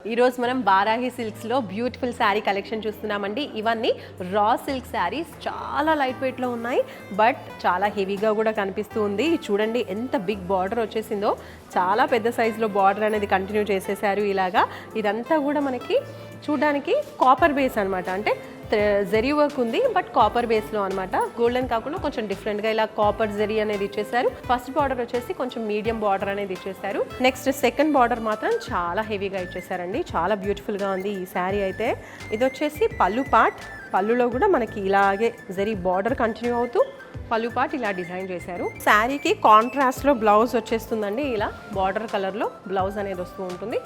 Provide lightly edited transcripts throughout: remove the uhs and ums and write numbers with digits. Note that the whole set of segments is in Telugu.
ఈ రోజు మనం వారాహి సిల్క్స్ లో బ్యూటిఫుల్ శారీ కలెక్షన్ చూస్తున్నామండి. ఇవన్నీ రా సిల్క్ శారీస్ చాలా లైట్ వెయిట్ లో ఉన్నాయి, బట్ చాలా హెవీగా కూడా కనిపిస్తూ ఉంది. చూడండి ఎంత బిగ్ బార్డర్ వచ్చేసిందో, చాలా పెద్ద సైజులో బార్డర్ అనేది కంటిన్యూ చేసేసారు. ఇలాగా ఇదంతా కూడా మనకి చూడడానికి కాపర్ బేస్ అనమాట, అంటే జరీ వర్క్ ఉంది బట్ కాపర్ బేస్లో అనమాట. గోల్డెన్ కాకుండా కొంచెం డిఫరెంట్గా ఇలా కాపర్ జరీ అనేది ఇచ్చేసారు. ఫస్ట్ బార్డర్ వచ్చేసి కొంచెం మీడియం బార్డర్ అనేది ఇచ్చేసారు. నెక్స్ట్ సెకండ్ బార్డర్ మాత్రం చాలా హెవీగా ఇచ్చేసారండి. చాలా బ్యూటిఫుల్గా ఉంది ఈ శారీ అయితే. ఇది వచ్చేసి పళ్ళు పార్ట్. పళ్ళులో కూడా మనకి ఇలాగే జరీ బార్డర్ కంటిన్యూ అవుతూ పళ్ళు పార్ట్ ఇలా డిజైన్ చేశారు. శారీకి కాంట్రాస్ట్లో బ్లౌజ్ వచ్చేస్తుందండి. ఇలా బార్డర్ కలర్లో బ్లౌజ్ అనేది వస్తూ ఉంటుంది.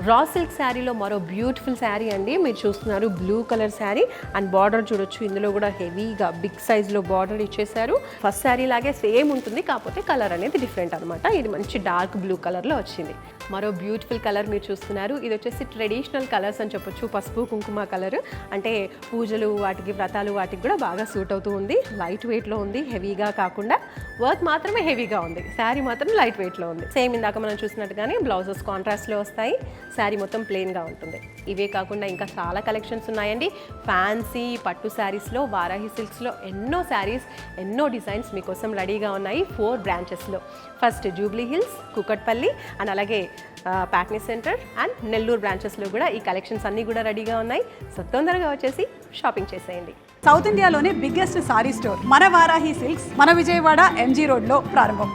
రా సిల్క్ శారీలో మరో బ్యూటిఫుల్ శారీ అండి. మీరు చూస్తున్నారు blue colour sari and border చూడొచ్చు. ఇందులో కూడా హెవీగా బిగ్ సైజ్లో బార్డర్ ఇచ్చేసారు. ఫస్ట్ శారీ లాగే సేమ్ ఉంటుంది, కాకపోతే కలర్ అనేది డిఫరెంట్ అనమాట. ఇది మంచి డార్క్ బ్లూ కలర్లో వచ్చింది. మరో బ్యూటిఫుల్ కలర్ మీరు చూస్తున్నారు. ఇది వచ్చేసి ట్రెడిషనల్ కలర్స్ అని చెప్పొచ్చు. పసుపు కుంకుమ కలర్, అంటే పూజలు వాటికి వ్రతాలు వాటికి కూడా బాగా సూట్ అవుతూ ఉంది. లైట్ వెయిట్లో ఉంది, హెవీగా కాకుండా. వర్క్ మాత్రమే హెవీగా ఉంది, శారీ మాత్రం లైట్ వెయిట్లో ఉంది. సేమ్ ఇందాక మనం చూసినట్టుగానే బ్లౌజెస్ కాంట్రాస్ట్లో వస్తాయి. శారీ మొత్తం ప్లెయిన్గా ఉంటుంది. ఇవే కాకుండా ఇంకా చాలా కలెక్షన్స్ ఉన్నాయండి. ఫ్యాన్సీ పట్టు శారీస్లో, వారాహి సిల్క్స్లో ఎన్నో శారీస్, ఎన్నో డిజైన్స్ మీకోసం రెడీగా ఉన్నాయి 4 బ్రాంచెస్లో. ఫస్ట్ జూబ్లీ హిల్స్, కుకట్పల్లి అండ్ అలాగే ప్యాట్నీ సెంటర్ అండ్ నెల్లూరు బ్రాంచెస్లో కూడా ఈ కలెక్షన్స్ అన్నీ కూడా రెడీగా ఉన్నాయి. సో తొందరగా వచ్చేసి షాపింగ్ చేసేయండి. సౌత్ ఇండియాలోనే బిగ్గెస్ట్ సారీ స్టోర్ మన వారాహి సిల్క్స్, మన విజయవాడ MG రోడ్లో ప్రారంభం.